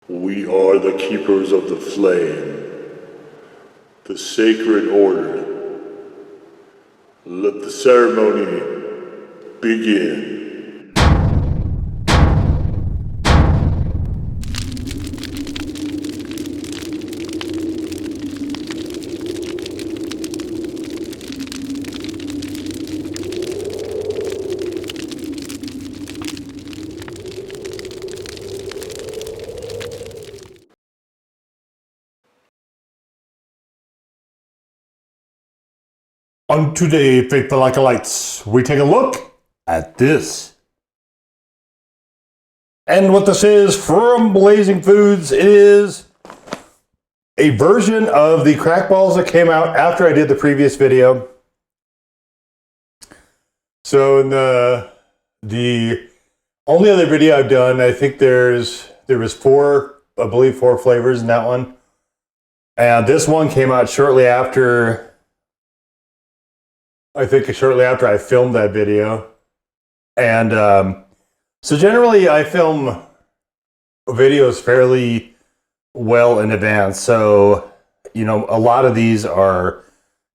We are the keepers of the flame, the sacred order. Let the ceremony begin. On today, faithful acolytes, we take a look at this. And what this is from Blazing Foods, it is a version of the crack balls that came out after I did the previous video. So in the only other video I've done, I think there was four flavors in that one. And this one came out shortly after I filmed that video. And so generally I film videos fairly well in advance. So, you know, a lot of these are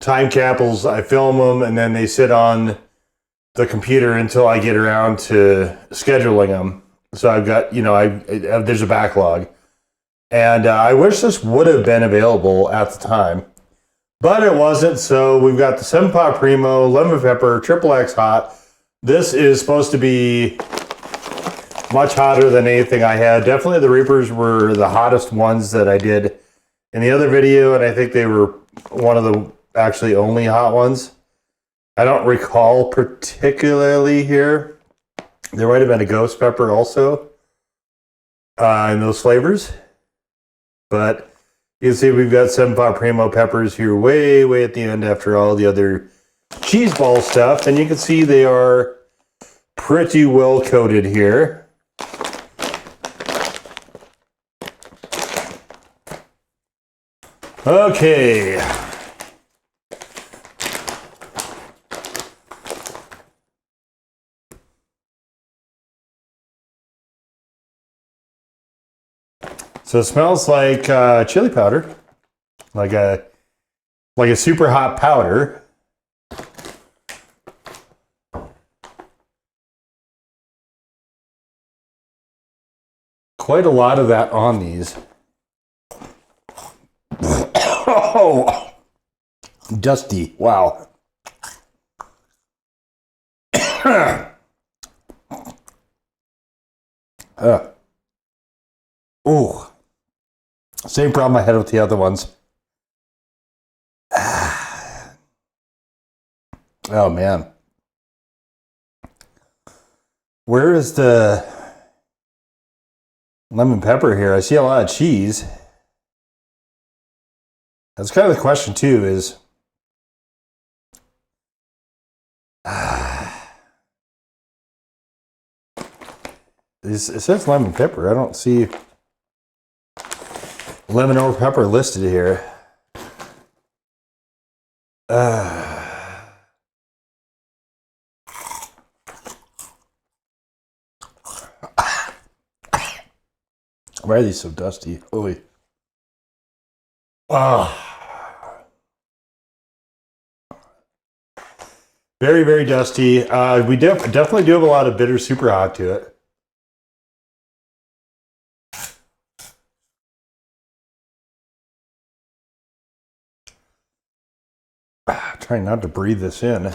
time capsules. I film them and then they sit on the computer until I get around to scheduling them. So I've got, there's a backlog. And I wish this would have been available at the time. But it wasn't, so we've got the 7-pot Primo, lemon pepper, XXX hot. This is supposed to be much hotter than anything I had. Definitely the Reapers were the hottest ones that I did in the other video, and I think they were one of the actually only hot ones. I don't recall particularly here. There might have been a ghost pepper also in those flavors. But you can see we've got 7-pot Primo peppers here way at the end after all the other cheese ball stuff. And you can see they are pretty well coated here. Okay. So it smells like chili powder, like a super hot powder. Quite a lot of that on these. Oh, dusty! Wow. Ooh. Same problem I had with the other ones. Oh man. Where is the lemon pepper here? I see a lot of cheese. That's kind of the question too, is it says lemon pepper. I don't see lemon or pepper listed here. Why are these so dusty? Oy. Very dusty. We definitely do have a lot of bitter super hot to it. Trying not to breathe this in.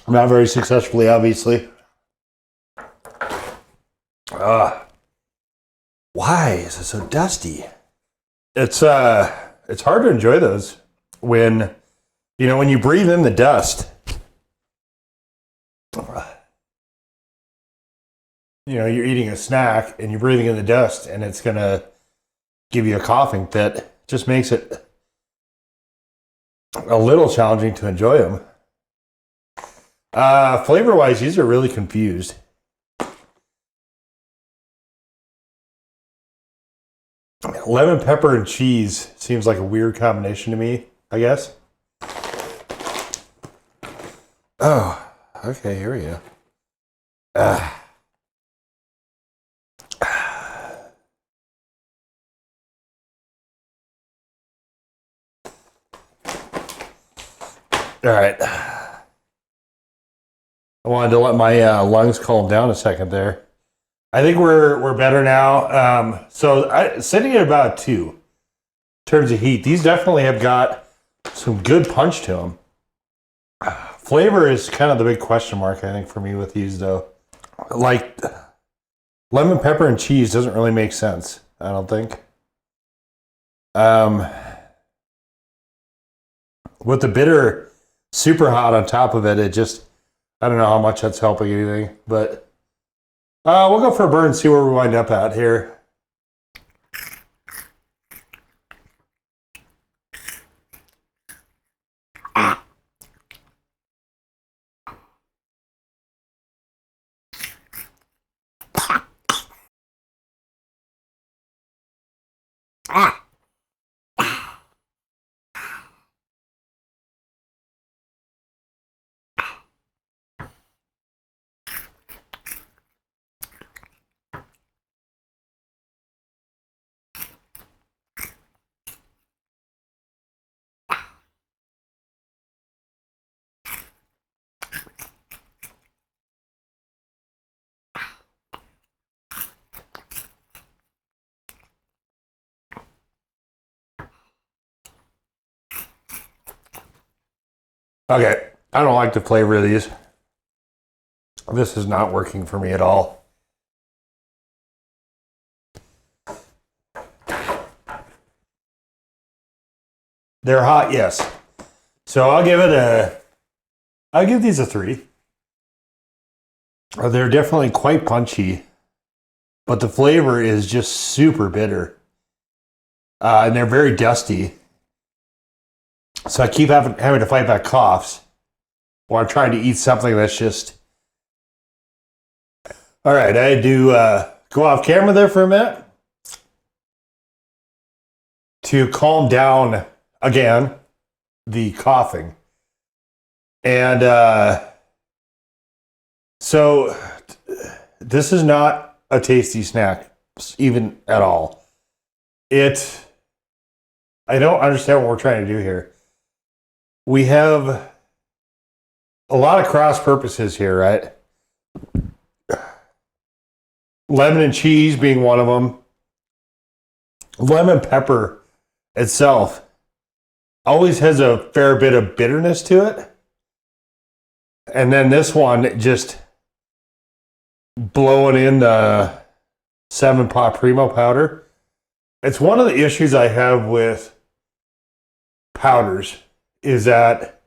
Not very successfully, obviously. Why is it so dusty? It's hard to enjoy those when you breathe in the dust. You're eating a snack and you're breathing in the dust and it's going to give you a coughing fit. It just makes it a little challenging to enjoy them. Flavor-wise, these are really confused. A lemon pepper and cheese seems like a weird combination to me, I guess. Oh, okay, here we go. All right. I wanted to let my lungs calm down a second there. I think we're better now. So sitting at about 2 in terms of heat. These definitely have got some good punch to them. Flavor is kind of the big question mark, I think, for me with these, though. Like, lemon pepper and cheese doesn't really make sense, I don't think. With the bitter super hot on top of it, it just, I don't know how much that's helping anything, but we'll go for a burn and see where we wind up at here. Okay, I don't like the flavor of these. This is not working for me at all. They're hot, yes. So I'll give these a 3. They're definitely quite punchy, but the flavor is just super bitter. And they're very dusty. So I keep having to fight back coughs while I'm trying to eat something that's just... All right, I had to go off camera there for a minute to calm down again the coughing. And so this is not a tasty snack, even at all. I don't understand what we're trying to do here. We have a lot of cross purposes here, right? Lemon and cheese being one of them. Lemon pepper itself always has a fair bit of bitterness to it. And then this one just blowing in the 7-pot Primo powder. It's one of the issues I have with powders is that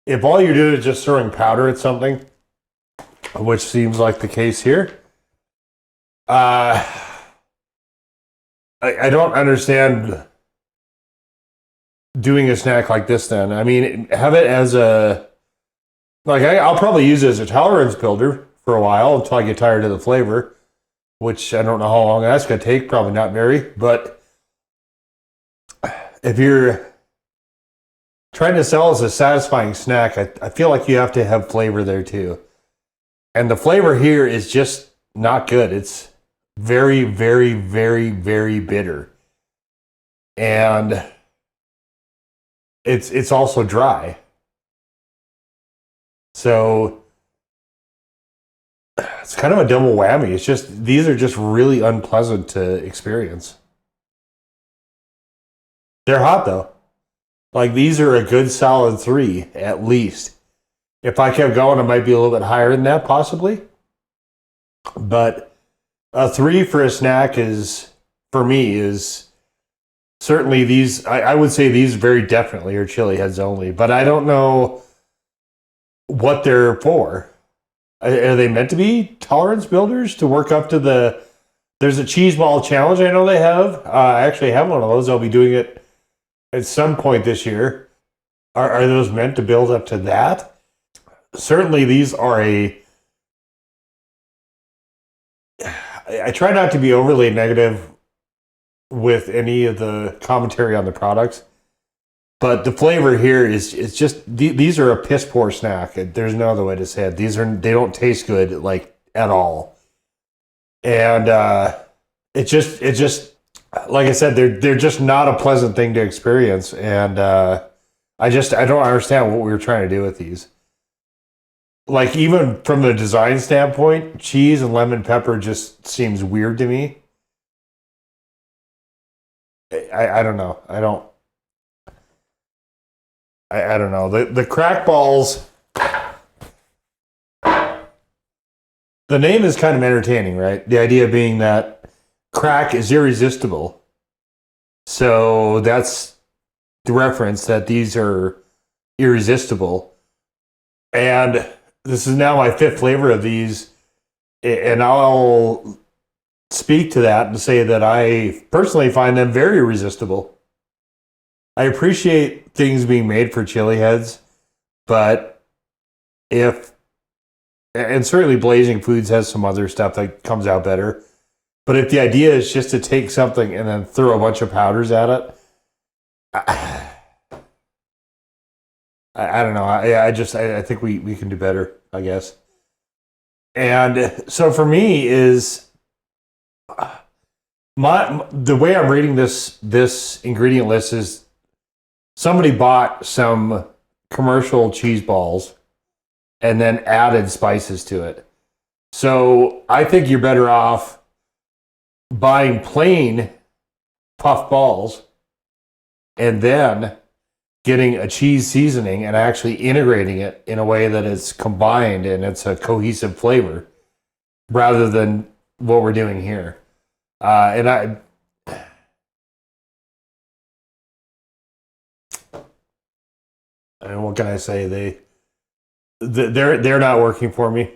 if all you're doing is just throwing powder at something, which seems like the case here, I don't understand doing a snack like this then. I mean, have it as I'll probably use it as a tolerance builder for a while until I get tired of the flavor, which I don't know how long that's going to take, probably not very, but if you're trying to sell as a satisfying snack, I feel like you have to have flavor there too. And the flavor here is just not good. It's very, very, very, very bitter. And it's also dry. So it's kind of a double whammy. It's just, these are just really unpleasant to experience. They're hot though. Like, these are a good solid 3 at least. If I kept going, it might be a little bit higher than that possibly. But a 3 for a snack is, for me, is certainly these. I would say these very definitely are chili heads only, but I don't know what they're for. Are they meant to be tolerance builders to work up to the... There's a cheese ball challenge I know they have. I actually have one of those. I'll be doing it at some point this year. Are those meant to build up to that? Certainly these are I try not to be overly negative with any of the commentary on the products. But the flavor here is just these are a piss poor snack. There's no other way to say it. They don't taste good like at all. And it just like I said, they're just not a pleasant thing to experience. And I don't understand what we were trying to do with these. Like, even from the design standpoint, cheese and lemon pepper just seems weird to me. I don't know. I don't know. The crack balls, the name is kind of entertaining, right? The idea being that crack is irresistible. So that's the reference, that these are irresistible. And this is now my 5th flavor of these. And I'll speak to that and say that I personally find them very irresistible. I appreciate things being made for chili heads, but and certainly Blazing Foods has some other stuff that comes out better. But if the idea is just to take something and then throw a bunch of powders at it, I don't know. I think we can do better, I guess. And so for me is the way I'm reading this ingredient list is somebody bought some commercial cheese balls and then added spices to it. So I think you're better off buying plain puff balls and then getting a cheese seasoning and actually integrating it in a way that it's combined and it's a cohesive flavor, rather than what we're doing here. And what can I say? They're not working for me.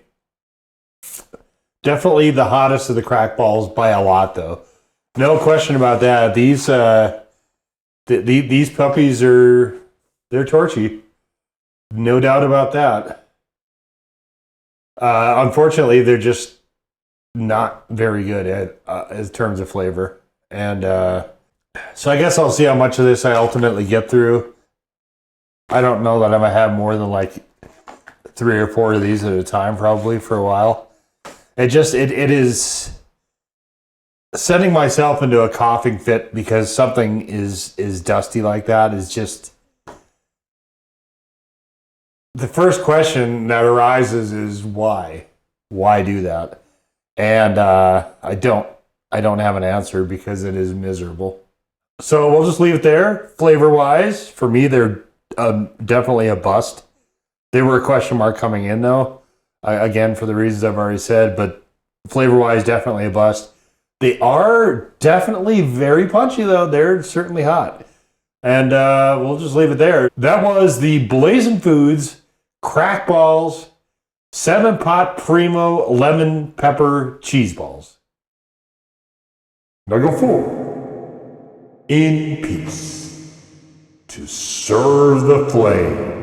Definitely the hottest of the crack balls by a lot, though. No question about that. These puppies they're torchy. No doubt about that. Unfortunately, they're just not very good at in terms of flavor. And so I guess I'll see how much of this I ultimately get through. I don't know that I'm going to have more than like 3 or 4 of these at a time, probably, for a while. It is sending myself into a coughing fit because something is dusty like that is just... The first question that arises is why? Why do that? And I don't have an answer because it is miserable. So we'll just leave it there. Flavor-wise, for me, they're definitely a bust. They were a question mark coming in, though. Again, for the reasons I've already said, but flavor-wise, definitely a bust. They are definitely very punchy, though. They're certainly hot. And we'll just leave it there. That was the Blazing Foods Crack Balls 7-pot Primo Lemon Pepper Cheese Balls. Now go forward in peace to serve the flame.